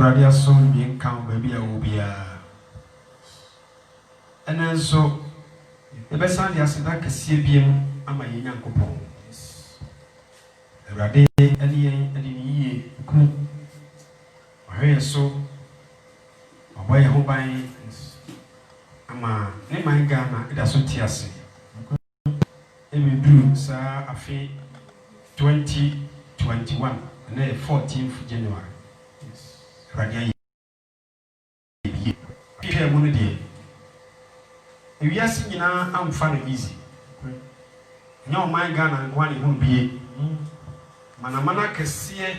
Radia soon being count baby a will be and then so the best idea is that CBM and my young couple. Rade any I so away home by ama ne man Ghana it doesn't tease. It will do sir a fee 2021 and then 14th January. Radia here one day. If you are singing, I'm fine easy. No, my Ghana and one won't be. Manamana can see a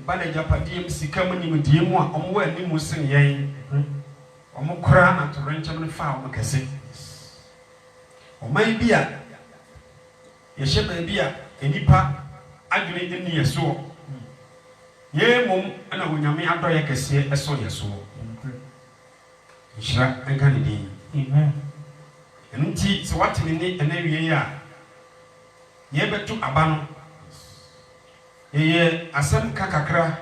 banner Japadim, Sikamani with you more on where you must sing yay. Or more crown to rent on the farm, I can say. Or my beer. Your ship may be a nipa, ugly in your soul. Yea, mum, and I will not make a can say a soul your soul. Shra and Kennedy. Amen. And so what we need an area. Ye betu abano. Ye asem kakakra.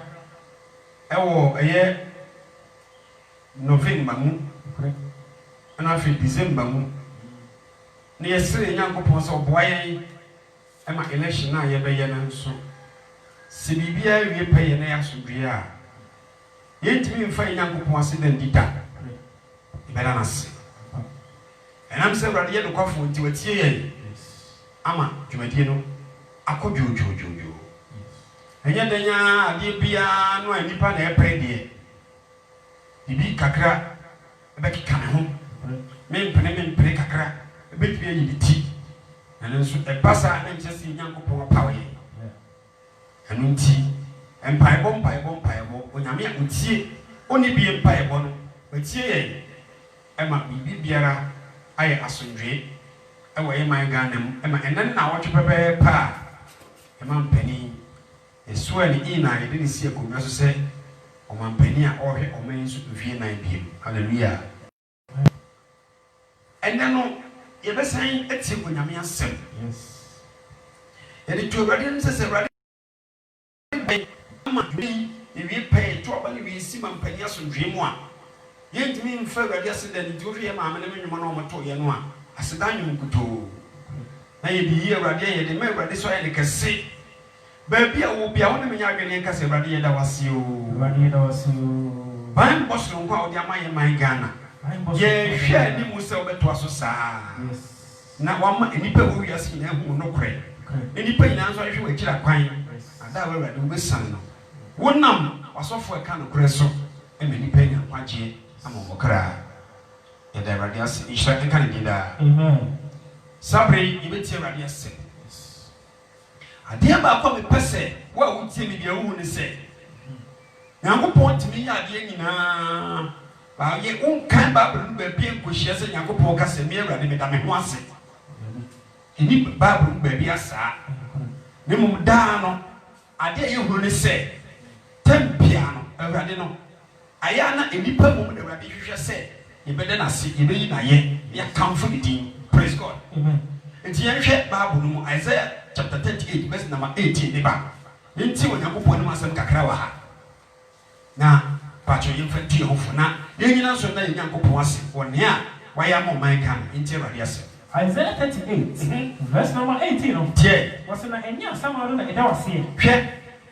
Ewo ye November mu. And I feel December mu. Ne yesre Nyankopon so boye e ma election na ye be ye na so. Se bibia wie pay na ya so dua. Ye ntimi mfa Nyankopon ase den dida. Belanasi. And I'm saying that you go for it with ye. Ama, Jumadino, Akojo. And yet, dear piano and Nipan airplane, dear. The big kakra, a becky come home. Men penny play kakra, a bit be tea. And then a passer and just in young power. And tea, and pie bomb, when I mean with tea, only be a pie bomb, but ye. Emma bibi biara aye asundwe ewe my Ghana emma enen na wo twepebe pa emma mpani esu ani ina ye de si akomwa so se o mampani a ohwe o man su vie nan biem hallelujah enen no ye besan etie onyame asem yes ye de to radio nse se radio emma bi ye wie pe to ba ni wi si mampani asundwe mu a yet mean further yesterday, the Jury Mamma and Monomoto Yanua, a sedan kuto. Now you be here, Radia, the member, this way they can see. Baby, I will be a woman, Yagan, Cassie Radia, that was you. Radia was you. Buying Boston, called Yamai, my Ghana. Yea, share the Musa Betuaso. Yes. Now, one any people who are seen who no credit. Any pain answer if you were killer crying. And that will do with son. One number was off for a kind of cresso, and many pain and watching. I'm a mokra. And the radius is like a candidate. Amen. Sabri, you will tell radius. I dear Bacom Pesse, what would Timmy be a woman say? Now, who point to me again? While ye won't come back and be a cushion and Yanko Pocas and Mira, and Madame once. And if Babu baby, as I Nemo Dano, I dare you who say, Ten piano, a radino. Ayana any person the rabbi said, you better not see you you come for the team. Praise God. Amen. And the Bible, Isaiah chapter 38, verse number 18, the back. Until when you put on some cakrawa. Now, Patcho infant tea for now, then you know so that you can go one year. Why am I can into yourself? Isaiah 38, verse number 18. Was in a year, some other than it was here.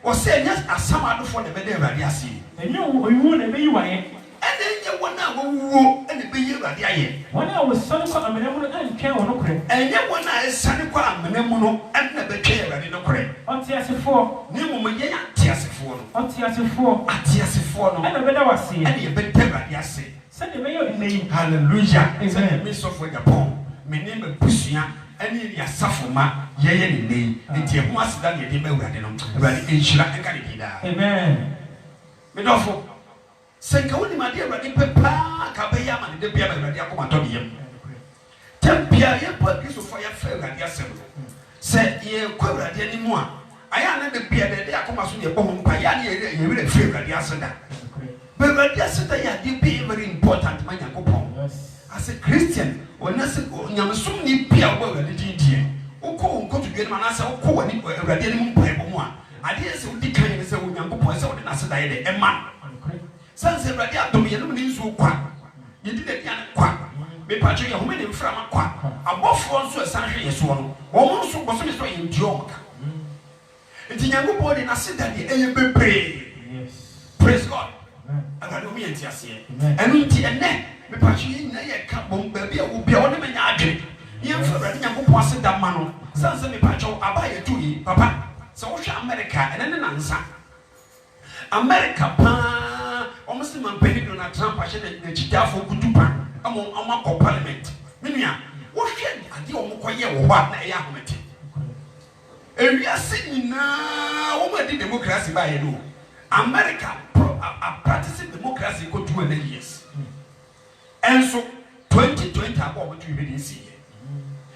Was said yes, as some other for the better radiasi. And you wouldn't be you, and then you want to and be you at the eye. When I was son of a memory and care on okay, and yet when I is son of a memory and never care at no credit. On TS4, Nemo TS4, on TS4, at TS4, and a better was seen, and you better radiasi. Send the mayor in name, hallelujah, and send a miss of with the bomb. My name is Pusia. And in your Safuma, yea, name, and your master than your demon, right in Shira and Canada. Amen. Medofo, say, Cody, my dear, but in Papa, Capayam, and the Pia, and the Acomatobium. Tempia, you put this fire fair at your seven. Say, ye, Quella, anymore. I am the Pia, the Acomas, your bomb, Payani, you will fail at Yasada. But yesterday, you be very important, my Yacopon. As a Christian, when I said, oh, you are so many people that did here. Oh, go to get Manasa, oh, and radium pipe one. I didn't say, decline, so young boys, and I said, a man. Sanse Radia Domian means who quack. You did a young quack. Me patching a woman in from a quack. A buff one so a sanitary as one. Almost was in joke. It's a young boy in a city and you pray. Praise God. I got no means yes here. And we tea and neck. Me patching a cup bomb baby will be on the many. You for a young boss in that man. Sansa me patcho, I buy a 2 papa. So America and then an answer. America, almost in my penny on a Trump, I said the Chitafo Kutupa among our parliament. Minia, what should I do? Or what? And we are sitting now over the democracy by you. America practicing democracy for 2 years. And so 2020 about what you didn't see.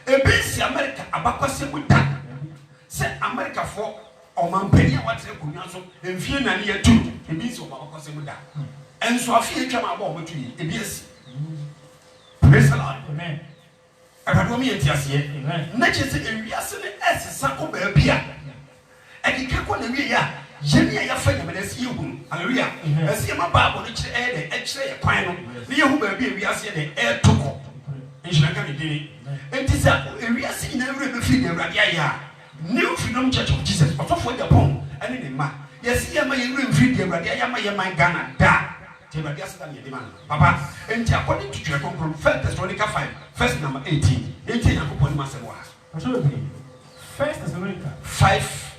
A busy America about with that. Say America for man penny what's a kunyaso and fear and year 2 it means of our Cosemuda. And so I fear come about to you. Yes. Praise the Lord. Amen. I got me and Tiasia. Nature said, and we are sending as a sample baby. And he can't go to me. Jenny, I find him as you. Hallelujah. I see my Bible, which air the X-ray, a pine. The young baby, we are seeing the air took. And she can't do and this we are seeing every figure. New Freedom Church of Jesus, but for the poem, and in man. Yes, I may even feed the Radia, my Ghana, da. Papa, and according to your conclusion, 1 Thessalonica 5, verse number 18. 18, I put myself. 1 Thessalonica 5,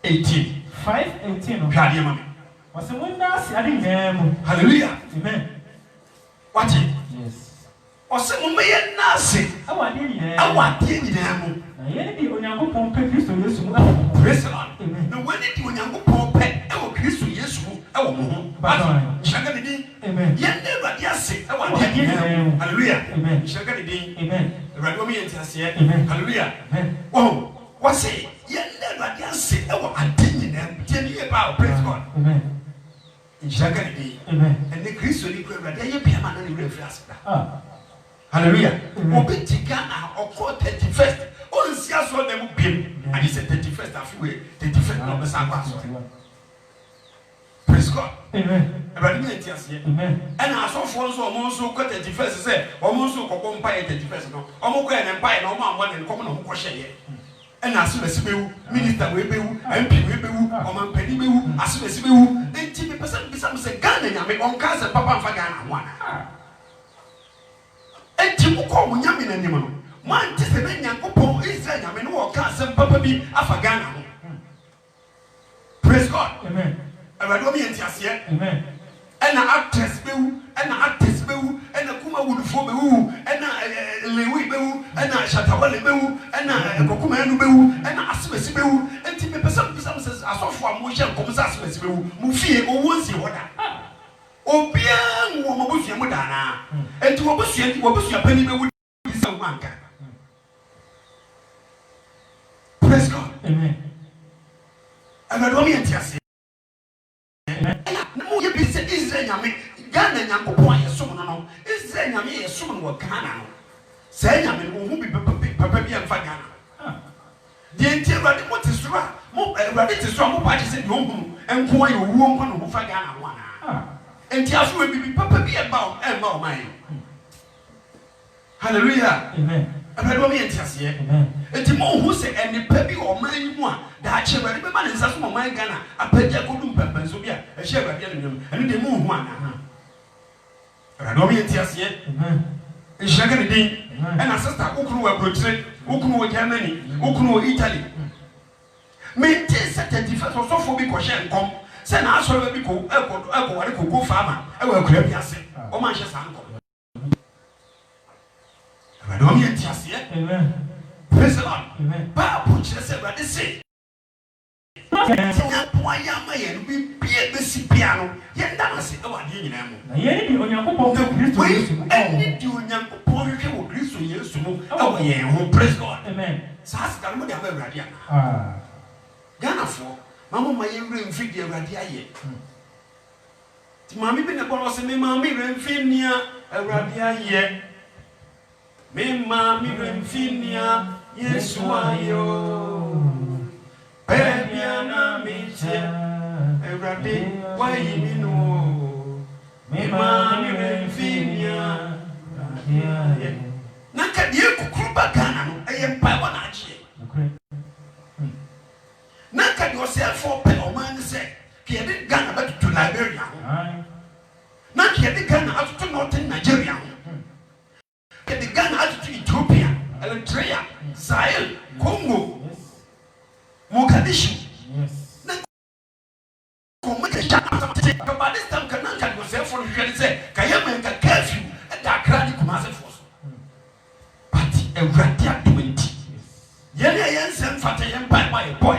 18. 5, 18. Was the window, I didn't hallelujah. Amen. Watch it. Yes. Or some may not say, I want them. Praise the Lord. No, when it when you go pet, I will kiss you, yes, I will move. Amen. Yet never, yes, I want him. Hallelujah. Amen. Shagadi. Amen. Radomi and Tassia. Amen. Hallelujah. Oh, what's it? Yet never, yes, I will continue them. Tell me about praise God. Amen. Shagadi. Amen. And the Christian, you could rather you be a man and you reflect. Hallelujah. Obey Ghana or 31st. All the seals for them be. And he said 31st halfway, 31st number Sabbath. Praise God. Amen. Amen. And I saw for so almost so got 31st say, almost so come by 31st. No, almost and buy no man and come on question. And as soon as you minister will be, MP will be, or man penny will, as soon as you will, then 10% be some say Ghana, I make one cousin, Papa for Ghana one. And Timu call Yamin and Yamano. Man, just a man, Yanko is saying, I mean, what can't Papa be Afghana. Praise God. Amen. And I don't mean Tiasia. Amen. And an actress bill, and an artist bill, and a Kuma would for Bew, and a Lewi Bew, and a Shatawale Bew, and a Kokumanu Bew, and a Asmes Bew, and Tipe says, I saw for a motion comes Asmes Bew, Mufi, or once you order. Oh, bien, Wabusia Mudana, and to Wabusia Penny would be some one. Praise God. Amen. And I don't mean Tiasia. No, you be said, is there Yami, Ghana Yanko Point, so is there Yami, soon what Ghana? Say Yamin won't be Papa and Fagana. The interior, what is right? More ready to strong parties in home and who are you won't who Fagana one. And Tiasu will be Papa be about and more mine. Hallelujah. Amen. I don't mean Tiasia. Amen. And Timon who say, and the peppy or mine one. That she will remember in some of my Ghana, a petty couldn't pepper, so yeah, a share of them, and they move one. I don't mean tears yet. It's Shaggy Dean, and a sister who grew a portrait, who grew Germany, who grew Italy. Maintain such a difference or so for because she come, send us for the go farmer, I will grab Yassi, or Manchester uncle. I don't mean tears yet. Praise the Lord. But put yourself at the same. Why am I be the piano? Yet that was it. Oh, I didn't know. Yet you on your phone, and did you on your phone, Christ, so yes, oh, yeah, who praise God. Amen. Sass Ghana, Radia. Ghana for Mamma, my young figure, Radia yet. Mammy been a boss, and me, Mammy, Renfinia, a Radia yet. Me, Mammy, Renfinia, yes, why you. Baby, I'm a why you know, Ghana to Liberia. Now here the Ghana out to Northern Nigeria. The Ghana out to Ethiopia, Eritrea, Sahel, Congo, Mogadishu. By this time, Kanaka was there for the say, Kayama and curfew and that cranny Kumasa force. But a radia 20. Yellow sent Fatayan by a boy.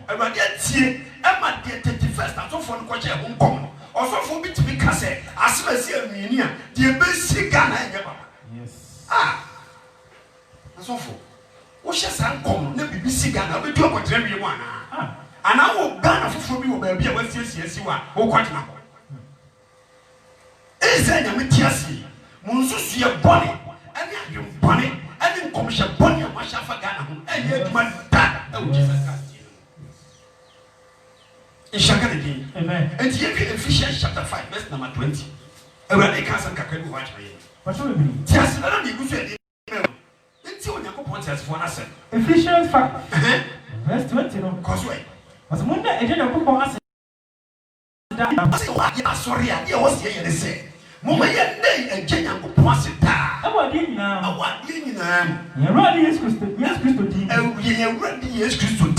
A radia tea, Emma dear 31st, and so for the question of Hong Kong. Also for me to be Casse, as well as a mania, the basic Ghana. Yes. That's awful. What's your son come? Let me be sick and I'll be doing what everyone. And I will Ghana for me, will be a West yes, you are, or quite now. Is there any Tiasi? Monsus, your bonny, and you bonny, and then commission bonny of my Shafa Ghana, and yet my dad, oh Jesus. In Shakadi, amen. And here Ephesians chapter 5, verse number 20. And when they can't Kakadu watch me. What will be? Just let me go to until you point as for us. Ephesians 5, verse 20. Causeway. Was Munda a general coupon? Sorry, I was here to say. Mumma yet day and Jenya coupons it. I want you now. I want you now. You're ready, yes, Christo. Yes, Christo. Oh, you're ready, yes, Christo.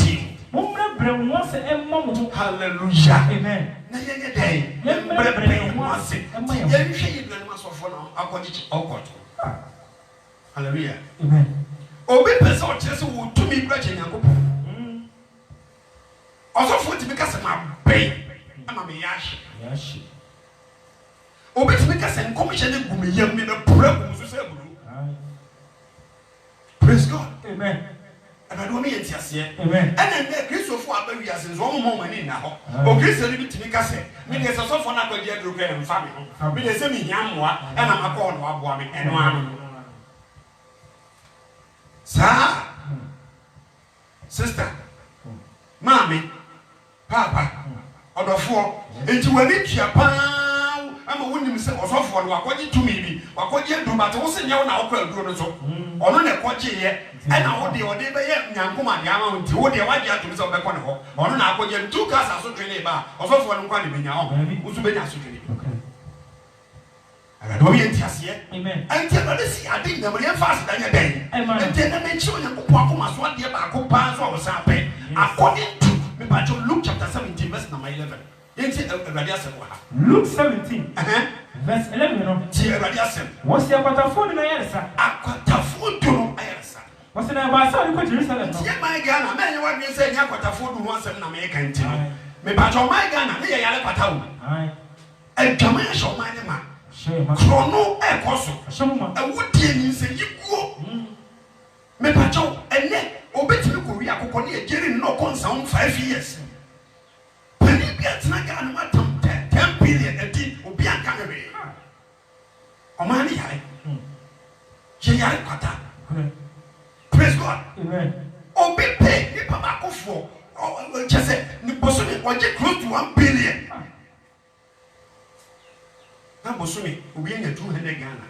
Hallelujah. Amen. Hallelujah. Amen. Obi person just who to me grudging and also for to because my bay. I'm a yash. Yash. Obi to make us and commission gumi yam in a problem. Praise God. Amen. And I don't mean it yes, amen. And then the Christ for our baby as one moment in now. Oh, Christ, let me to make us say, me as a soft one, I could get to and family. Me as a yamwa, and I'm a corn of woman and one. Sir, sister, mommy, papa, or the four, and you will eat your pan. I'm a woman myself or soft one, what to me, or what you do, but also now, or not a quantity yet. And I want the order by Yankuma Yama to what they want you to resolve the corner. Or not, I put 2 cars as a train bar, or so for one quantity now, who's been as I don't mean just yet. Amen. And tell me, I think they will faster than a day. And then I make sure you walk on as one year back, compounds or something. According to Luke chapter 17, verse number 11. Luke 17, verse 11. What's your quataphone in Ayasa? A quataphone to Ayasa. What's an ambassador to Jerusalem? Yeah, my Ghana, man, what you say, quataphone once an American team. Maybe my Ghana, they are Patau. And commercial my name. Chrono, a cosso. A wood team say you go. Mepacho, and then obey to Korea, Kokonia, getting no concern 5 years. It's not going to 10 billion a day will be a canary. Omani high. Praise God. Oh, be paid. The Papa for just say, Bosumi, or get close to 1 billion. Now, Bosumi will be in the 200 Ghana.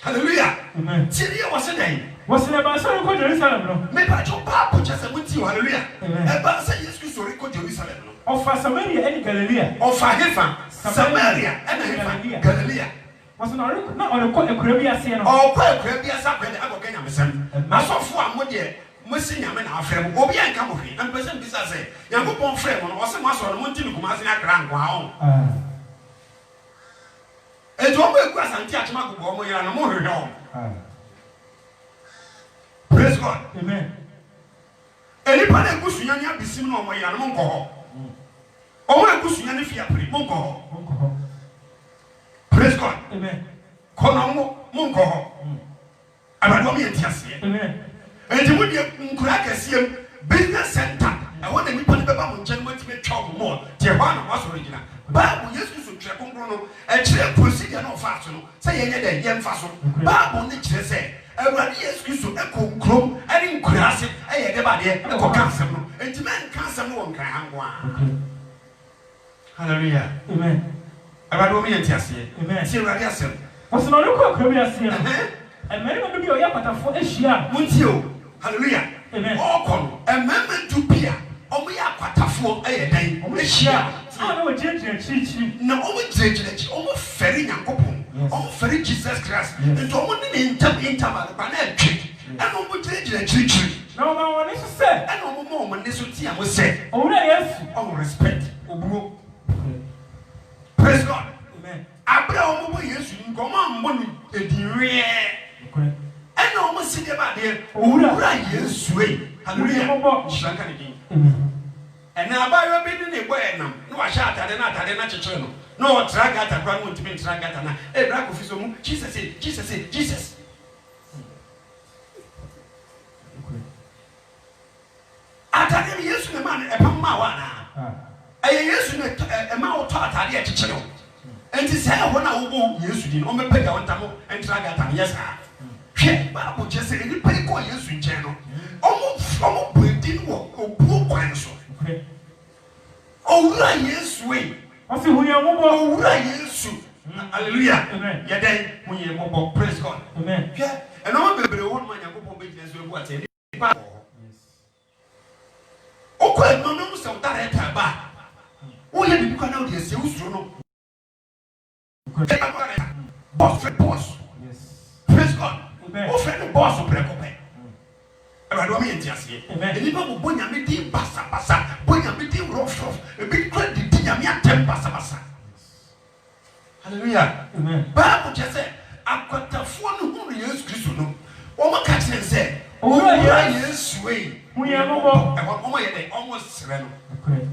Hallelujah. Syria was a day. Was the ambassador to Jerusalem? Maybe I told Papa just a with you. Hallelujah. Ambassador, yes, you saw Jerusalem. Of Samaria and Galilee. Of Hefa, Samaria and Galilee. Was not on a Caribbean or Caribbean Sabbath. I will get him. I saw 4 more years. Missing a man, our friend, Obian Camofi, and present this as a young born friend, or some muscle on Monty Kumazina Grand Wow. It's always grass and catch Marco Bomo and more. Praise God. Amen. Anybody who's young, be seen on my animal. Oh, I was young if you are pretty monko. Praise God. Amen. Konomo monko. I don't mean just yet. Amen. And you would be crack a business center. I want to be put the Bible gentlemen to be trouble more. Tijuana was original. Bible used to check on Bruno. A chair procedure no fashion. Say any young fashion. Bible need to say. Everybody is to echo chrome. I didn't cross it. I had everybody echo cancer. And to man cancer no one can. Hallelujah. Amen. I don't mean to say. Amen. See what I said. What's not a Caribbean? And many of you are for a share. Won't you? Hallelujah. Amen. All come. A moment to peer. Oh, we are quite a fool a day. We share. omo gyinagyina akyirikyiri na omo gyinagyina akyi omo fɛre Nyankopɔn omo fɛre Jesus Christ nti omo ne ntam ba na atwe ɛna omo gyinagyina akyirikyiri na ɔma wɔn ne so sɛ ɛna omo ma omo ne so tia mo sɛ owura Yesu omo respect obuo. Praise God. Amen. Abra omo bo Yesu nko omo ambo no edinwe ɛna omo si de ba de owura Yesu e. Hallelujah. Shanka ne din. And abayo bi ne boy nam no wa sha atade na kyekyere no no o tra gata kwa no ntimi tra gata na e bra ko fiso mu Jesus atade bi Yesu ne man e pam ma wa na e Yesu ne e ma wo to atade e kyekyere o enti se e ho na wo bo Yesu din o me pega won tamo entra gata na yes ha hwe ba ko chese e ni pe ko Yesu nchen no omo bredin wo obuo kwan so. Owura Yesu e. Ose huye mobo. Owura Yesu. Hallelujah. Amen. Yeden huye mobo. Praise God. Amen. Yeah. And no bebre won man Yakobon be Jesus ebu ateni. Yes. Oko e no no se utare ta ba. Wo ye bibi kwa na o de se usuro no. Boss. Yes. Praise God. Amen. O fe no boss prekope. Everybody want me to say. Amen. Nipa bo nyame di basa. Bo nyame di rough. E bi credit di nyame atem basa. Hallelujah. Amen. Bible just say akwatafo no hu Yesu Kristo no. O ma ka kire say owura Yesu e. Hu ye mo bo. E ho mo ye dey almost sere no. Okay.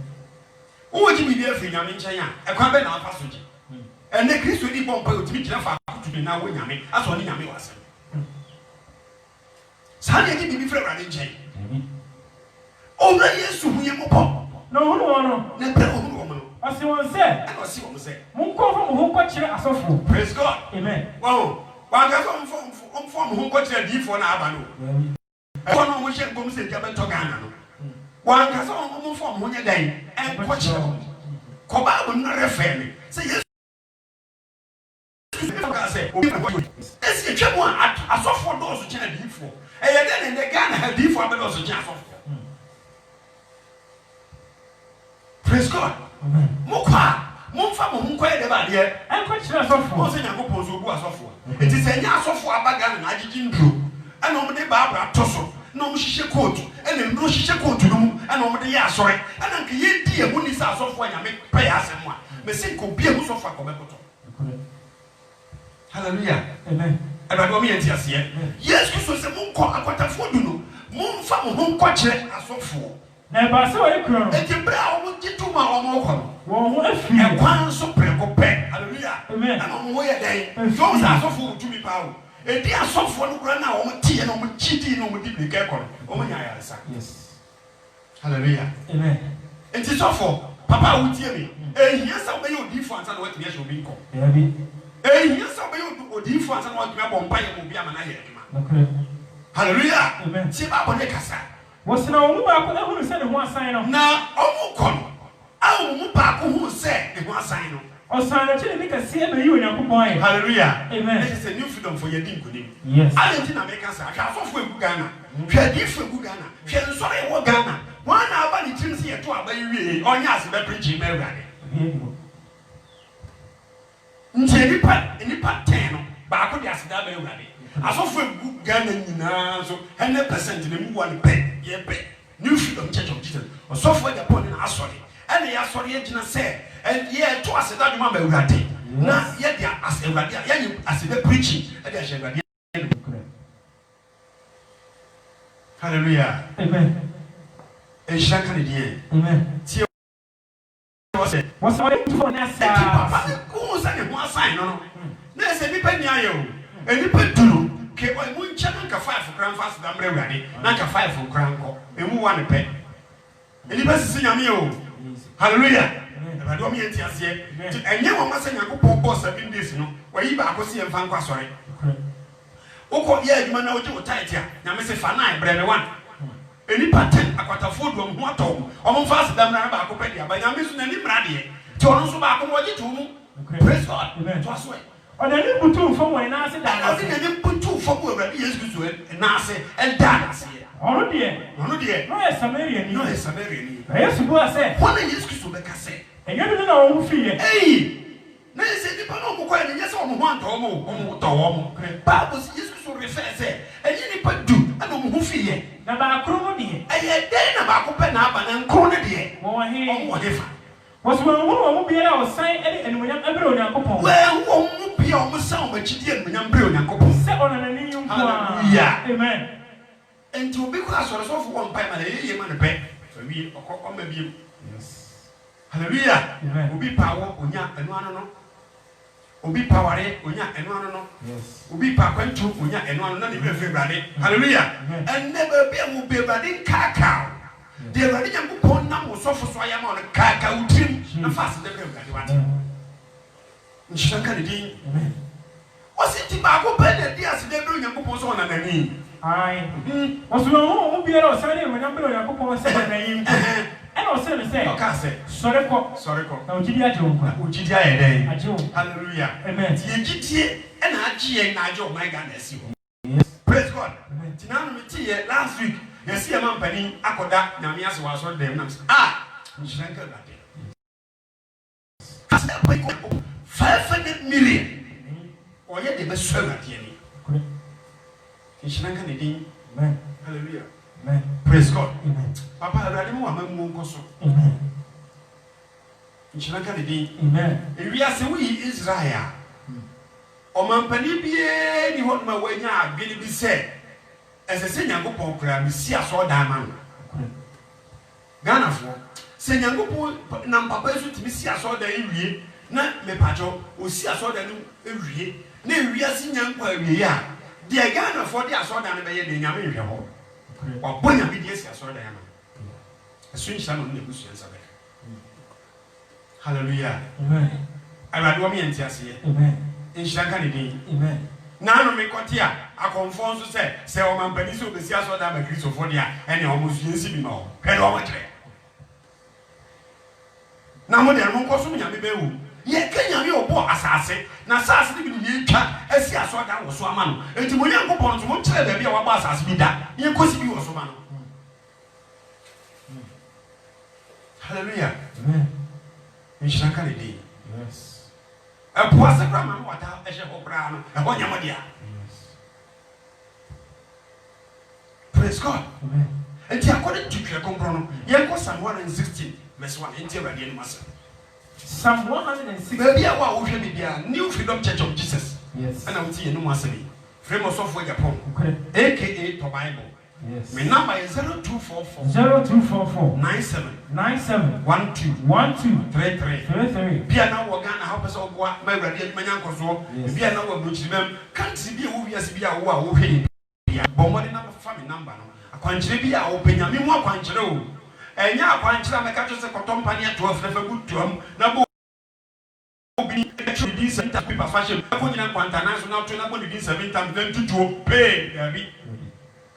O ji bi dey afri nyame nchen a. E kwa be na afa so ji. E ne Kristo di bompa o ti bi kire fa akutu na wo nyame. Aso ni nyame wase. Sani edi bibi fere rade nchen. Owura Yesu huye mopo. No no. Na pe ohuru omo no. Ase won se. Ana osi omo se. Mun ko fo mo ho ko kire asofo. Praise God. Amen. Wow. Wa ga so mo ho ko kire difo na aba no. E ko no mo hye ngom se dia bento Ghana no. Wa ga so mo fo mo nya dan. E ko kire. Ko ba bo no refer me. Se Yesu esi twemo asofo do so kire difo. Eye den ne Ghana ha difo abedo so kire asofo. Praise God. Mokwa momfa mo hunko e de ba de e ko kire asofo. Mo se Yakobon so bu asofo. Enti se nya asofo abaga na agigi nduro. E no mo de ba abra toso. Na mo hihye coat. E na nduro hihye coat no mu. E na mo de ya asore. E na nke ye di e mu ni sa asofo anyame pa ya asem a. Me se ko bia mu sofo akobekoto. Hallelujah. Amen. Everybody want me enti ase. Yes Kristo se mo nko akwatafo du no. Momfa mo hunko kire asofo. Na ba se wo ekuro no. Enti bra o mo gituma o mo ko. Wo ho afi. E kwan so preko pe. Hallelujah. Amen. Ana mo ye den. So sa asofo utumi pa o. E di asofo no kura na o mo tie na o mo chidi na o mo di breke ko. O mo nya ya sa. Yes. Hallelujah. Amen. Enti sofo papa utie mi. E hia sa o be odifo ansa na watumi ehwe obi nko. Ebi. E hia sa o be odifo ansa na watumi abompa ye mo bi amana ye adwuma. Okay. Hallelujah. Amen. Ti ba bo ne kasa. Wasina omu ba ko ehunu se ne ho asan no. Na omu ko no. A omu ba ko hu se ne ho asan no. Osan na chile nika se be yi Onyankopon ayi. Hallelujah. Amen. It is a new freedom for your dinkunim. Yes. Alenti na make us ahwa afofo egu Ghana. Hwe difu egu Ghana. Hwe nsore wo Ghana. Wan na aba ni tim se yeto aba yi wie. Onya ase be preach me awurade. Nipa 10 no. Ba ko de ase da ba awurade. Asofo egu Ghana nyina so 100% na mu one pe. Ye pe. New Freedom Church of Jesus. Osofo Japan na asori. Ene ya asori e gina se ye to ase da dwuma ba awurade. Na ye dia ase awurade. Ye ase be preaching. E dia ase awurade. Hallelujah. Amen. E shaka ni die. Amen. Ti what's all the for na sa. Papa ko sa ne ho asan no. Na se bi pa ni ayo. E ni pa duru. Ke o mu ncha na ka 5 kran fast da mre awurade. Na ka 5 kran ko. E mu one pe. E ni ba sisi nyame o. Hallelujah. Awurade o mi enti ase. Enye wo ma sa Yakobon boss 7 days no. Wa yi ba akosi emfa nkwa sore. Oko ye adwuma na oje wo tight a nyame se fa na ebre me wan eni pattern akwatafo do ho atom omo fa aseda mra na ba akopɛ dia ba nyame so na ni mra de ti ono so ba akom oje to mu praise God to aso e ona ni butu fo mo na ase da na ase ni butu fo mo awurade Yesu Kristo na ase el da na ase ono de no e Samaria ni Samaria ni Yesu bu ase wona Yesu Kristo be ka se And you don't know who fear. Hey! Na ese nipa na ọmọ kwẹ ni yẹ sẹ ọmọ ho antọ ọmọ tọ ọmọ. Bible si Yesu so refer sẹ ẹni nipa du ẹna ọmọ ho fi yẹ. Na ba kuro mo deɛ. Ẹyẹ dẹ́n na baako pẹ na aba na nkoro ne deɛ. Wɔn he. Ọmọ he fa. Wɔsi wɔn mu biara a ɔsan ɛde ɛnumonyam ɛbɛrɛ Onyankopɔn. Wɛn wɔn mu bia ɔmo san ɔmo akyi di ɛnumonyam bɛrɛ Onyankopɔn. Sɛ ɔnanani yi nko a. Hallelujah. Amen. Nti obi kɔ asɔrɔsɔfo wɔ mpa ma na yeye ma ne pɛ. Fawie ɔkɔ ɔma biem. Hallelujah. Obi pa awɔ onya ɛnu ano no. Obi pa ware onya ɛnu ano no. Obi pa kwantu onya ɛnu ano na ne bɛ fɛ brade. Hallelujah. Ɛnɛ baabi a mo bɛ brade nkaaka. De brade Nyankopɔn nam osɔfo so ayɛ ma ɔno kaaka wutirim na faase de bɛ brade wate. Nhyira nka ne din. Ɔsi ti baako pɛ na di ase de bɛ Nyankopɔn so ɔna nani. Aye. Wɔsi wɔn mu biara a ɔsan de ɛnumonyam bɛrɛ Onyankopɔn sɛ ɔnanani nko. Ɛna ɔsɛ ne sɛ. Ɔka sɛ. Sɔre kɔ. Na ojidi agye wɔn kwa. Ojidi ayɛ dɛ. Agye wɔn. Hallelujah. Amen. Ti yɛgyidie ɛna agye yɛn na agye ɔman Ghana asi hɔ. Praise God. Ti na no ti yɛ last week yɛsi yɛ ma mpanin akɔda nyame ase wɔ asɔre dɛm nam sɛ nhyira nka Awurade. Asɛ bɛ kɔ 500 million. Ɔyɛ de bɛsɔ Awurade ani. Nhyira nka ne din. Amen. Hallelujah. Amen. Praise God. Amen. Papa Awurade mu ama mu nkɔ so. Amen. Nhyira nka ne din. Amen. Ewiase woyi Israel. Ɔmampanin biara ni hɔ ma wanya adwene bi sɛ ɛsɛ sɛ Nyankopɔn kura me si asɔredan ma no. Ghanafoɔ sɛ Nyankopɔn nam papa yi so tumi si asɔredan ewie na mepatwɔ osi asɔredan no ewie na ewiase Nyankopɔn awie a deɛ Ghanafoɔ de asɔredan no bɛyɛ deɛ Nyame nhwɛ hɔ. Wabɔ Nyame de asi asɔredan ma no. Ɛso nhyira no na ebusua nsa bɛka. Hallelujah. Amen. Awurade wɔn yɛn ti aseɛ. Amen. Nhyira nka ne din. Amen. Nanu me kɔte a akɔnfɔ nso sɛ ɔmampanin sɛ obesi asɔredan ma Kristofoɔ deɛ ɛne ɔmo so yɛnsi bi ma ɔ hwɛ de ɔmo kyerɛ. Na mo deɛ mo nkɔ so Nyame bɛwu. Yɛka Nyame ɔbɔ asase na asase no bi ne yɛtwa asi asɔredan wɔ so ama no. Enti mo Nyankopɔn nso mo kyerɛ baabi a wabɔ asase bi da yɛnkɔsi bi wɔ so ma no. Hallelujah. Amen. Nhyira nka ne din. Yes. Ɛpoase kura ma no wata ɛhyɛ hɔ koraa no ɛhɔ nyama deɛ. Praise God. Amen. Enti according to Twerɛ Kronkron no yɛnkɔ Psalm 116 verse 1 enti Awurade anim asɛm. Psalm 106. Baabi a wo a wohwɛ me bia New Freedom Church of Jesus. Yes. Ɛna wote yɛn mu asɛm yi. Frame ɔsɔfoɔ Japan. Okay. AKA to Bible. Yes. My number is 0244 0244 97 97 12 33. 33. Bia na wo Ghana ha pɛsɛ ɔboa ma Awurade adwuma nya nkɔsoɔ. Bia na wo aburokyiribam country bi a wo wiase bi a wo a wo hwɛ bia. Bɔmmɔde na fa me number no. Akwankyerɛ bi a wo penya me mu akwankyerɛ o. Ɛnya akwankyerɛ a mɛka kyerɛ sɛ kɔtɔ mpane atoa fɛfɛ gu tuam na bo obi ɛtwe di center paper fashion. Ko nyina kwanta na so na to na bo di 7 times then tutuo pay dabi.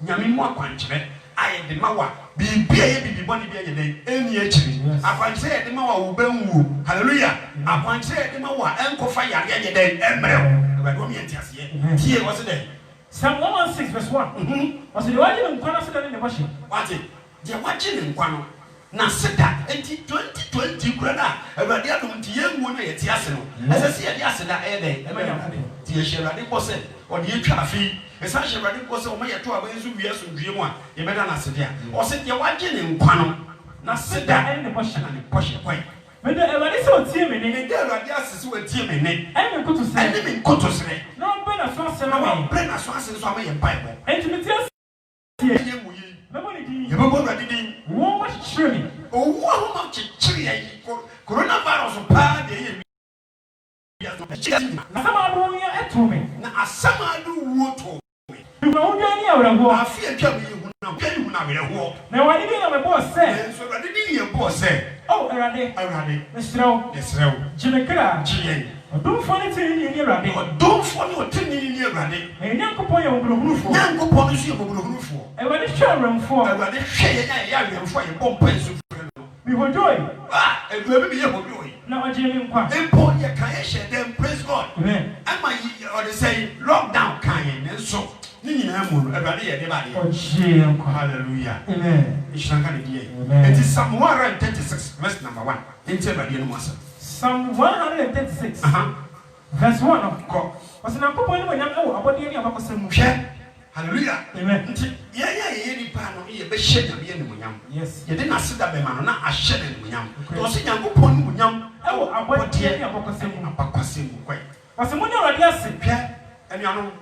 Nyame mu akwankyerɛ ayɛ de ma wa bibia yɛ bibi bɔne bi ayɛ den ɛni akyiri akwankyerɛ yɛ de ma wa wo bɛnwuo hallelujah akwankyerɛ yɛ de ma wa ɛnkɔfa yare ayɛ den ɛmmerɛw Awurade wɔn yɛ ntiaseɛ tie wɔ se dɛ Psalm 116 verse 1. Was the one in Kwana Sudan in the worship? wate deɛ wagye ne nkwa no na seda enti 2020 kura na Awurade adom nti yɛnwuo na yɛte ase no ɛsɛ sɛ yɛde aseda ɛyɛ den ɛbɛyɛ Awurade nti yɛhyɛ Awurade bɔ sɛ ɔde yɛtwa afei ɛsa hyɛ Awurade bɔ sɛ ɔma yɛto aba nso wie asomdwie mu a yɛbɛda no asede a ɔsɛ deɛ wagye ne nkwa no na seda ɛne ne bɔhyɛ na ne bɔhyɛ kwan Mede Awurade sɛ ɔtie me ne. ɛde Awurade asese watie me ne ɛne me nkoto sɛ. ɛne me nkotosrɛ Na ɔbɛ na so asɛm na ama me. wabrɛ na so ase nso ama yɛ mpaebɔ Enti me tie ɛyɛ mu yi mɛbɔ ne din. yɛbɛbɔ Awurade din Wɔn wɔhyehyɛ me. owu ahoma kyekyere yɛ yi coronavirus paa deɛ ɛyɛ Na sama ado no yɛ ɛto me. na asɛm a do wuo to Duma wo dwan ne awurahoɔ. afi atwa me yɛ hu na hu na awerɛhoɔ Na Awurade bi na mebɔɔ sɛ. nso Awurade din yɛ bɔɔ sɛ Oh Awurade. Awurade Mesrɛ wo. yɛsrɛ wo Gye me kra. gye yɛn Ɔdomfoɔ ne tiri ne Awurade. ɔdomfoɔ ne ɔtene ne Awurade Na Nyankopɔn yɛ mmɔborɔhunufoɔ. Nyankopɔn no so yɛ mmɔborɔhunufoɔ Awurade hwɛ awɛmfoɔ. Awurade hwɛ yɛn a yɛyɛ awɛmfoɔ a yɛbɔ mpae so frɛ no Mihɔdwoe. adua bi yɛ hɔdwoe Na ɔgye me nkwa. mpo yɛka yɛhyɛ dɛm praise God Amen. ama ɔde sɛ lockdown ka yɛn nanso ne nyinaa mu no Awurade yɛ de badeɛ Ɔgye me nkwa. hallelujah Amen. nhyira nka ne deɛ Amen. ɛnti Psalm 136 verse number 1 Enti ba de no masa. Psalm 136. Verse 1. Ko. Was na ko pon mo nyam e wo abode ni abakosam mu. Hallelujah. Amen. Nti ye ni pa no ye be hye nyame ye ni munyam. Yes. Ye de na seda be ma no na ahye ne munyam. To se Nyankopon ni munyam e wo abode ni abakosam mu. Abakosam mu kwai. Was mo nya Awurade ase. Enuano.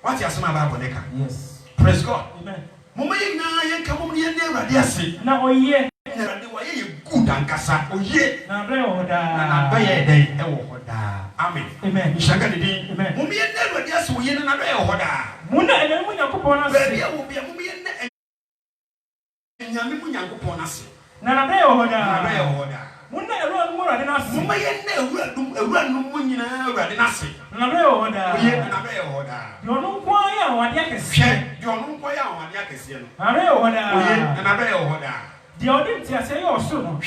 What you asema ba boneka. Yes. Praise God. Amen. Mama ye na ye nka mom ye ne Awurade ase. Na oye. Na Awurade wa ye good ankasa. Oye. Na bre wo da. Na ba ye den e wo hoda. Amen. Amen. Nshaka de din. Amen. Mom ye ne Awurade ase wo ye na ba ye hoda. Muna ene mu Nyankopon ase. Ba bia wo bia mom ye ne nyame mu Nyankopon ase. Na bre wo da. Na ba ye hoda. Muna ero mu Awurade na ase. Mom ye ne Awurade mu nyina Awurade na ase. Na bre wo da. Oye na ba ye hoda. Yo no kwa ya wade akese. Yo no kwa ya wade akese no. Na bre wo da. Oye na ba ye hoda. Di odi ti ase yo so no.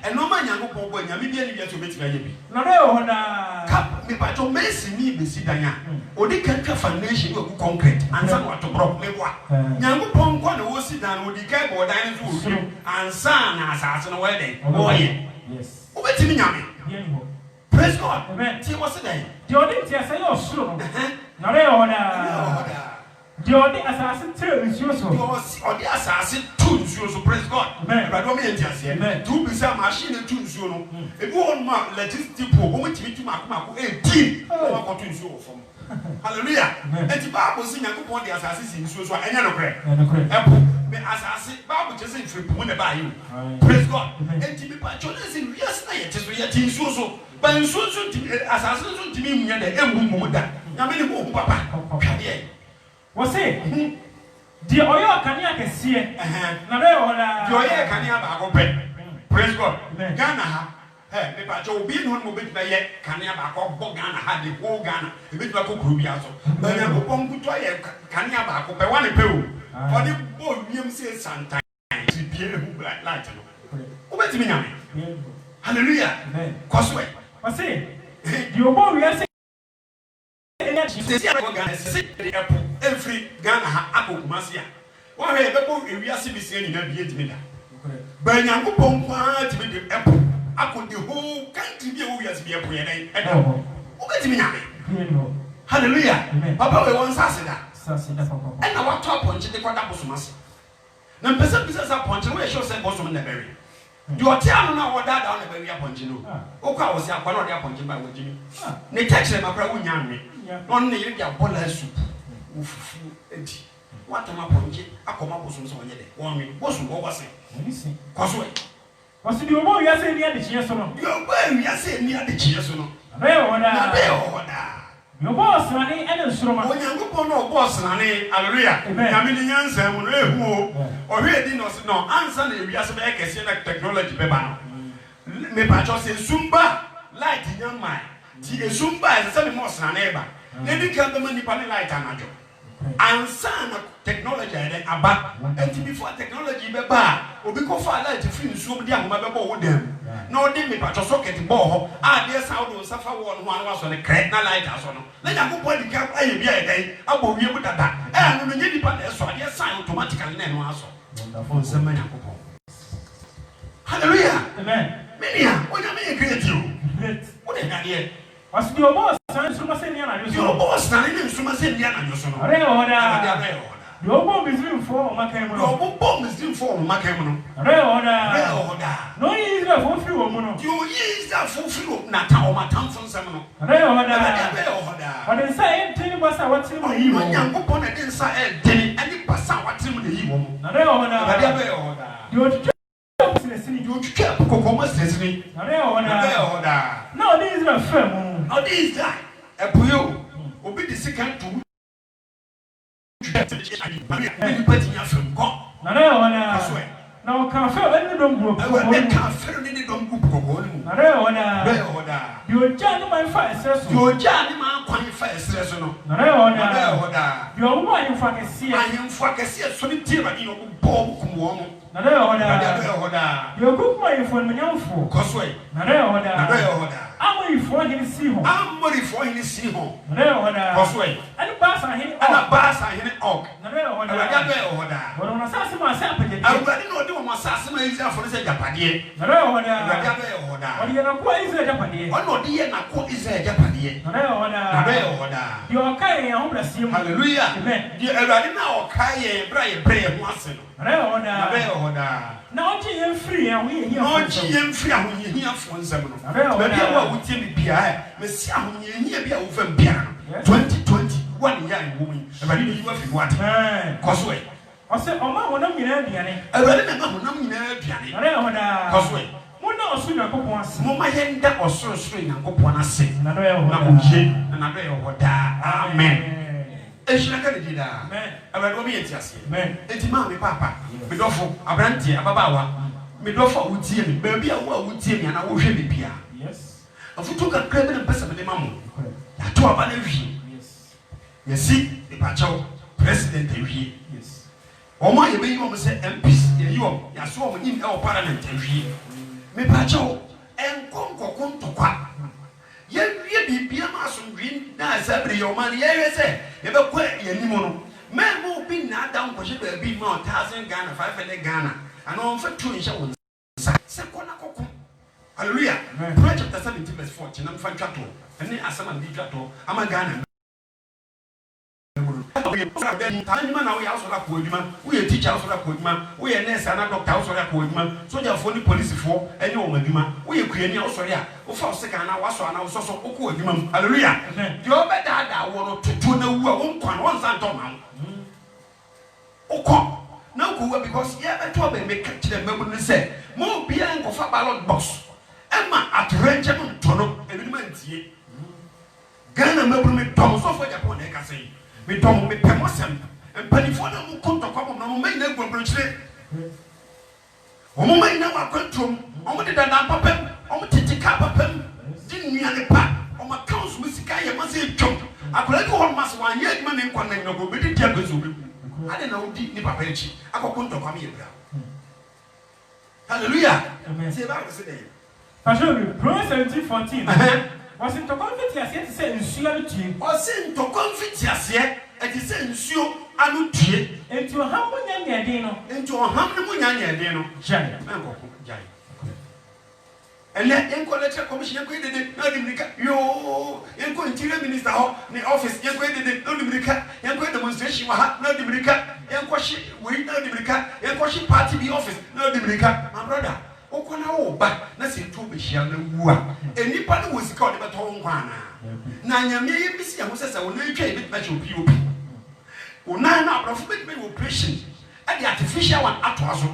Eno ma Nyankopon bo nyame bia ni bia to betima ye bi. Na bre wo da. Kap me pa to mesi ni besi danya. Odi kan twa foundation go concrete ansa no to bro me boa. Nyankopon ko na wo si dan odi kai bo dan so wo ansa na asase no we den. Wo ye. Yes. Wo betimi nyame. Praise God. Amen. Ti wo se dan. Di odi ti ase yo so no. Na bre wo da. Di odi asase tire nsuo so. Odi asase tu nsuo so. Praise God. Amen. Ba do me enti ase. Tu bi sa machine tu nsuo no. Ebi won ma electricity pole wo metimi tu makoma 18. Wo ko tu nsuo wo fom. Hallelujah. Enti Bible si Nyankopon de asase si nsuo so enya no kre. Epo me asase Bible je say free mu ne ba yi. Praise God. Enti me pa chole si wiase na ye te so ye ti nsuo so. Ba nsuo so ti asase so ti mi munya de emu mu da. Nyame ne ho papa. Hwade. Wo se di oyo kania kese na bre wo da. Di oyo kania ba ko pe. Praise God. Ghana ha. Me pa cho obi no mo betima ye kania ba ko bo Ghana ha de ho Ghana. E betima ko kuro bia so. Ba Nyankopon kuto ye kania ba ko pe wa ne pe o. For the boy wiem say santan. Ti bia hu light no. O betimi nyame. Hallelujah. Amen. Koswe. Wo se di obo wi ase every Ghana ha akokumasi a wa hwe bebo ewiase bisi nyina bie dimi da ba Nyankopon kwa dimi de epo akodi ho country bi e wo wiase bi epo ye den edo o betimi nyame. Hallelujah. Papa we won sase da papa na wa top ponche de kwada bosomase na mpesa bisa sa ponche we show say bosom na beri di otia no na wo dada na beri ponche no o kwa wo se akwa na de ponche ba wo jimi ne text ma pra wo nyanwe non ne ye dia bola soup ufufu edi watama ponje akoma bosom so onye de wonwe bosom wo wase kwaso wase di obo wiase ni ade chie so no yo ba wiase ni ade chie so no be woda na be woda yo boss na ni ene nsuroma Onyankopon no boss na ni hallelujah nyame ni nyansa mu no ehu o hwe di no no ansa na wiase be kese na technology be ba no me pa cho se sumba light nyamai ti esumba ese me mo sna na eba na di kan be mani pa ni light anajo ansa na technology ede aba enti before technology be ba obi ko fa light free nsuo di ahoma be bo wo dem na odi me pa cho socket bo ho a de sa wo safa wo no ho so ne crack na light aso no na Nyankopon di ka aye bia ede abo wie mu dada no no nye di pa de so ade sign automatically na no aso wonderful sema Nyankopon. Hallelujah. Amen. Menia onya me create you great wo de dade wase di obo san nsuroma se ni ana yo so yo boss na ni nsuma se ni ana yo so no re woda ade di obo Muslim fo o makan mu no yo bo Muslim fo o makan mu no re woda no Israel fo fi wo mu no yo Israel fo fi wo na ta o matam fo nsam no re woda ode sa entini basa watiri mu yi wo Nyankopon na de nsa deni ani basa watiri mu yi wo mu na re woda di otwa sini di otwa kokoma sini na re woda na odi Israel fa mu odi Israel epuyo obi di second to ni pati nya fam ko na re woda na o kan fa eni dom group ko e kan fa ni dom group ko ni na re woda di oja ni man fa esreso di oja ni man kwan fa esreso no na re woda di o mo ayimfa kese so ni tie ba ni o bo kum wo mo na re woda di o ku mo ayimfo nyamfo ko so e na re woda Amorifoɔ hene Sihon. Amorifoɔ hene Sihon. Na yɛ hɔ daa. Kɔsɔe. Ɛne Baasa hene Og. Ɛna Baasa hene Og. Na yɛ hɔ daa. Awurade abɛyɛ hɔ daa. Wɔde wɔn asase ma asɛ apagyadeɛ. Awurade na ɔde wɔn asase ma Israelfoɔ no sɛ agyapadeɛ. Na yɛ hɔ daa. Awurade abɛyɛ hɔ daa. Wɔde yɛn akɔ Israel agyapadeɛ. Ɔna ɔde yɛ n'akɔ Israel agyapadeɛ. Na yɛ hɔ daa. Na abɛyɛ hɔ daa. Deɛ ɔka yɛn ahobrɛaseɛ mu. Hallelujah. Amen. Deɛ Awurade na ɔka yɛn bere a yɛbrɛ yɛn ho ase no. Na yɛ hɔ Na daa. abɛyɛ hɔ daa. Na ɔgye yɛn firi yɛn ahohiahiafoɔ Na ɔgye nsam. yɛn firi ahohiahiafoɔ nsam no. Abɛyɛ hɔ Baabi a daa. wotie me biara mesi ahohiahia bi a wofam biara no. 2020 wɔne yɛ a ɛwɔ mu yi. Awurade ne yi wa firi wate. Kɔ so ɛ. Ɔsɛ ɔma honam nyinaa aduane. Awurade na ma honam nyinaa aduane. Na yɛ hɔ daa. Kɔ so ɛ. Monna ɔsoro Nyankopɔn ase. Momma yɛnda ɔsorosoro Nyankopɔn ase. Na yɛ hɔ Na daa. ɔgye na n'adɔyɛ hɔ daa. Amen. Ehyira ka ne di daa. Amen. Awurade wɔn yɛ ti aseɛ. Amen. Eti maa mi papa, mi dɔfo, aberanteɛ, ababaawa, mi dɔfo a wotie mi, baabi a wo a wotie mi anaa wohwɛ mi bia. Yes. Afutuo kakra bi na mpɛ sɛ mede ma mo. Yɛato aba no awie. Yes. Yɛsi nipakyɛw president awie. Yes. Wɔn a yɛbɛyi wɔn sɛ MPs yɛyi wɔn, yɛaso wɔn in ɛwɔ parliament awie. Mipakyɛw nkɔnkɔko ntɔkwa. Yɛwie biribiara ma asomdwe na asabere yɛ ɔman yɛhwɛ sɛ yɛbɛkɔ yɛn anim no. Mɛmo bi na ada nkɔhye baabi ma 1,000 Ghana 500 Ghana ana ɔmfa tu nhyɛ wɔn nsa sɛ kɔ na kɔko. Hallelujah. Proverbs chapter 17 verse 14 na mfa ntwa to ɛne asɛm a mede twa to ama Ghana. Adwuma na woyɛ asɔre akɔ adwuma, woyɛ teacher asɔre akɔ adwuma, woyɛ nurse ana doctor asɔre akɔ adwuma, sogyafoɔ ne polisifoɔ ɛne wɔn adwuma, woyɛ kuani a wosɔre a wofa wo sika ana wasɔ ana wosɔsɔ wokɔ adwuma mu. Hallelujah. Deɛ ɔbɛdaadaa wɔ no tutuo na wu a wonkwa no wɔnsa ntɔ ma wo. Wokɔ na wokɔwua because yɛbɛto abɛmɛ ka kyerɛ mmamu no sɛ ma obiara nkɔfa ballot box ɛma atorɛnkyɛ no ntɔ no ebinom antie. Ghana mmamu me dɔm sɔfoɔ Japan na ɛka sɛ me dɔm me pɛ mo asɛm mpanimfoɔ na mo kɔ ntɔkwa bɔ na mo mɛnyina aguaburokyire ɔmo mɛnyina wɔ akwantuom ɔmo de dada papam ɔmo tete kaa papam de nnuane pa ɔmo accounts mu sika yɛ ma sɛ atwam akwadaa bi wɔ ma sɛ wɔanyɛ adwuma ne nkwa na nyina kɔ obɛdi di agbɛsɛ obɛku ade na wodi ne papa akyi akɔkɔ ntɔkwa me yɛ bra. Hallelujah. Sɛ ɛbaa wɔ sɛ dɛ Pastor, Proverbs 17:14. Was in Tokon Fitiasia to say in Suya Tea. Or send to confitiasia and to send you anutie Into a humble young Yadino. into a humble munyanya deno. Jai. Jai. And let Encoletter Commission created it, not America. Yo, Enco Interior Minister, the office, Yanquated it, not America, Yanquated demonstration, not America, Yanquashi, wait, not America, Yanquashi party the office, not America, my brother. Okona ba na se to be hia na wu a enipa no wosika o de beto nkwa na nyame ye bisi ya ho sesa wo na twa e bit na che opi opi wo na na abrafo bit be operation e the artificial one ato aso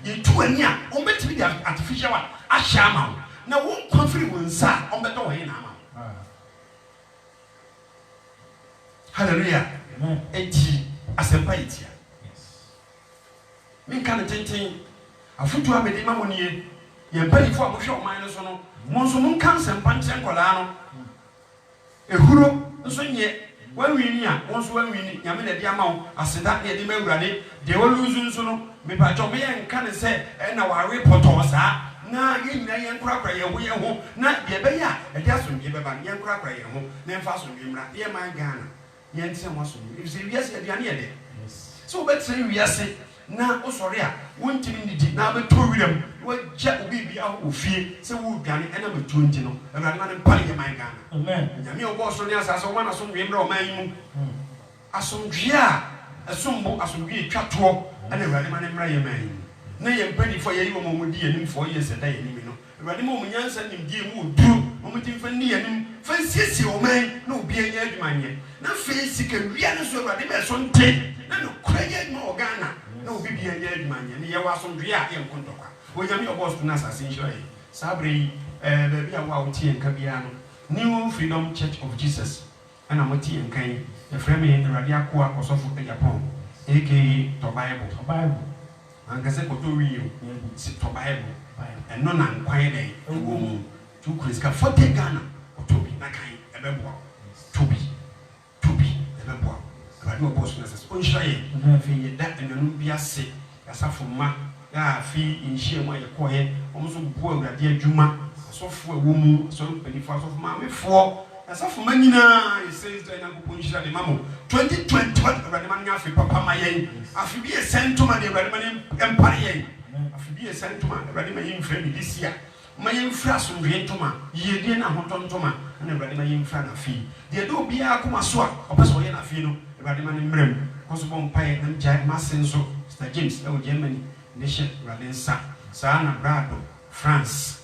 ye tu ani a o beti the artificial one ahia ma wo na wo confiri wo nsa o beto wo he na ma. Hallelujah. Enti asempa itia min kan tenten afutu amede ma monie ye mpanifo a mo hwe oman no so no mo nso mo kan sempa nkyɛ nkola no ehuro nso nye wanwini a wo nso wanwini nyame na de ama wo aseda na de ma awurade de wo luzu nso no me pa cho me ye nka ne sɛ na ware poto saa na ye nyina ye nkrakra ye ho na de be ya de asomdwe be ba ye nkrakra ye ho na mfa asomdwe mra ye man Ghana ye ntse mo asomdwe if say wiase aduane ye de so betre wiase na osori a wontimi ndidi na beto wiram wagya obi bia ofie se wo dwane ena beto nti no awurade na mpare ye man Ghana. Amen. Nyame obo so ne asase wo na so nwemra o man mu asomdwe a asombo asomdwe twato ana awurade ma ne mra ye man mu na ye mpani fo ye yi mo mo di anim fo ye se da ye nim no awurade mo nyansa nim die mu oduru mo ti fa ni anim fa siesie o man na obi anya adwuma nye na fa sika wia ne so awurade me so nte na no kura ye ma o Ghana na obi bia nya adwumanya ne ye wasomdwe a ye nkontokwa o nyame obos na asase nhire sabre baabi a wa wotie nka bia no New Freedom Church of Jesus ana motie nkan e frame Awurade akoa kosofo Japan aka to Bible ankase ko to wiyo si to Bible eno na nkwan den ewo mu to kriska 40 Ghana otobi na kan ebebo tobi ebebo Awurade obos na asase onhire fe ye da enanu bia se asafo ma ya fi inhie mu ayekoye omso bu Awurade adwuma asɔfo ɛwɔ asɔre mpanimfoɔ asɔfo maamefoɔ asɔfo ma nyinaa yɛsɛ israel nyankopɔn nhyira de ma mo 2020 awurade ma no afe papa ma yɛn afe bi yɛ sɛntoma de awurade ma no mpare yɛn afe bi yɛ sɛntoma awurade ma yɛmfira ne this year ma yɛmfira asomdwoe ntoma yiedie no ahotɔ ntoma ɛna awurade ma yɛmfira n'afei deɛ dɛ obiara koma so a ɔpɛ sɛ ɔyɛ n'afei no awurade ma no mmerɛ mu kɔ so bɔ mpaeɛ na mgyae mase nso Mr. James ɛwɔ Germany ne hyɛ awurade nsa saa na brado France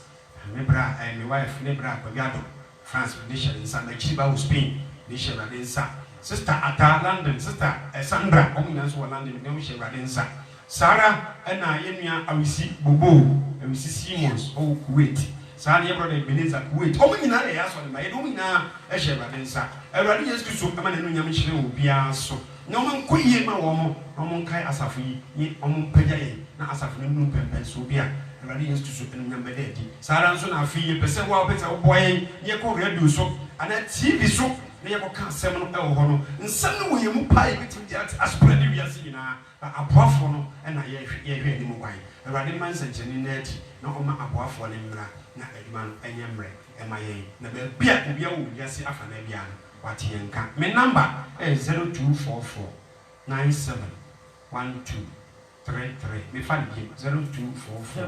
me bra me wife ne bra kwabiado France ne hyɛ nsa na kyiri ba wɔ Spain ne hyɛ awurade nsa sister ata London sister Sandra ɔmo nyinaa nso wɔ London ne hyɛ awurade nsa Sara ɛna yɛnua awisi bobo awisi Simons ɔwɔ Kuwait saa ne yɛ brother Ebenezer Kuwait ɔmo nyinaa yɛ asɔ ne ma yɛ ɔmo nyinaa ɛhyɛ awurade nsa awurade Yesu Kristo ɛma ne no nyame hyerɛ wɔ biara so na ɔmo nkɔ yie ma wɔn ɔmo nkae asafo yi ne ɔmo mpagya yɛ na asafo no mu pɛmpɛn so bi a awurade Yesu Kristo ɛno nyame bɛda adi saa ara nso na afei yɛ pɛ sɛ wo a wopɛ sɛ wobɔ yɛn yɛkɔ radio so anaa TV so na yɛkɔka asɛm no ɛwɔ hɔ no nsɛm no wɔ yɛn mu paa yɛbɛtumi de asopra ne wiase nyinaa aboafoɔ no ɛna yɛhwɛ anim kwan awurade ma nsɛnkyerɛnne no adi na ɔma aboafoɔ no mmra na adwuma no ɛnyɛ mmerɛ ɛma yɛn na baabi a obiara wɔ wiase afa na bia no wate yɛn ka me number ɛyɛ 0244 97 1233 me fa de game 0244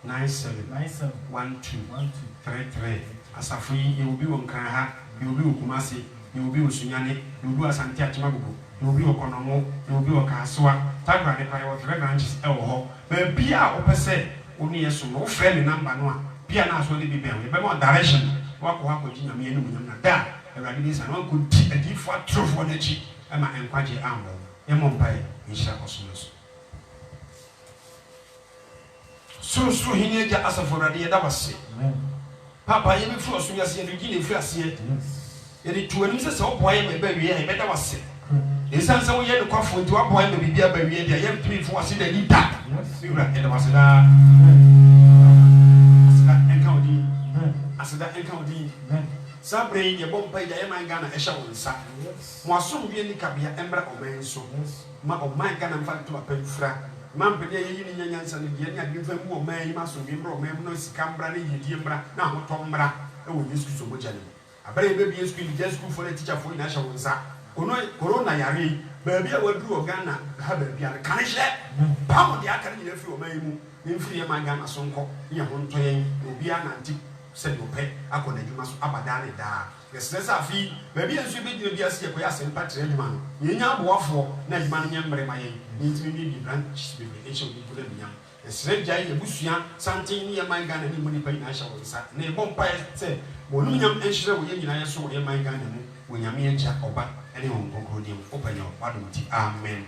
97 1233 asafo yi yɛ obi wɔ nkran ha yɛ obi wɔ Kumase yɛ obi wɔ Sunyane yɛ obi wɔ Asante Akyemagogo yɛ obi wɔ Kɔnɔmo yɛ obi wɔ Kasoa Tagbara ne kwan wɔ 3 branches ɛwɔ hɔ baabi a wopɛ sɛ wo ne yɛ so no wofrɛ me number no a bia na aso ne bi bɛn yɛbɛma direction wakɔ hɔ akɔgye nyame anim nyam na da awurade bi sa na wakɔdi adiifoɔ atorofoɔ no akyi ɛma nkwagye ammɔ yɛmmɔ mpaeɛ nhyira ɔsom no so sorosoro hene agya asafo awurade yɛda wase papa yɛbɛfiri ɔso wiase yɛde gyi ne ɛfiri aseɛ yɛde tu anim sɛ sɛ woboa yɛ ma ɛba wie a yɛbɛda wase ɛsiane sɛ woyɛ nokwafoɔ nti woaboa yɛ ma biribi aba wie deɛ yɛmtumi fo wase da ni da wura yɛda wase daa aseda ɛnka wo din aseda ɛnka wo din saa berɛ yi yɛbɔ mpa gya yɛman Ghana ɛhyɛ wo nsa mo asomdwoe ni kabea ɛmmra ɔman so ma ɔman Ghana mfa to apamfira ma mpɛdeɛ yɛyi ne nyanyansa no deɛ ne adwemfa mu ɔman yi ma asomdwoe mmra ɔman mu na sika mmra ne yɛdie mmra na ahotɔ mmra ɛwɔ Yesu Kristo mogya no mu aberɛ yɛbɛbi Yesu Kristo gya sukuufoɔ ne tikyafoɔ nyinaa hyɛ wo nsa korona yare yi baabi a waduru wɔ Ghana ha baabi a no kane hyɛ pam deɛ aka no nyinaa firi ɔman yi mu ne mfiri yɛman Ghana so nkɔ ne yɛ ho ntɔ yɛn obiara nante sɛdeɛ ɔpɛ akɔ n'adwuma so abadaa ne daa yɛsrɛ sɛ afei baabi a nso yɛbɛgyina bi ase yɛkɔyɛ asɛmpa kyerɛ adwuma no yɛnya aboafoɔ na adwuma no nyɛ mmerɛ ma yɛn ne ntimi ne bi branches bebree ɛhyɛ obi to no adunyam yɛsrɛ gyae yɛbusua santen ne yɛman Ghana ne mu nnipa nyinaa hyɛ wɔ nsa na yɛbɔ mpaeɛ sɛ wɔnom nyam nhyerɛ wɔ yɛ nyinaa yɛ so wɔ yɛman Ghana mu wɔ Nyame agya ɔba ɛne wɔn nkɔnkɔn dim wopɛ nyɛ wadom ti amen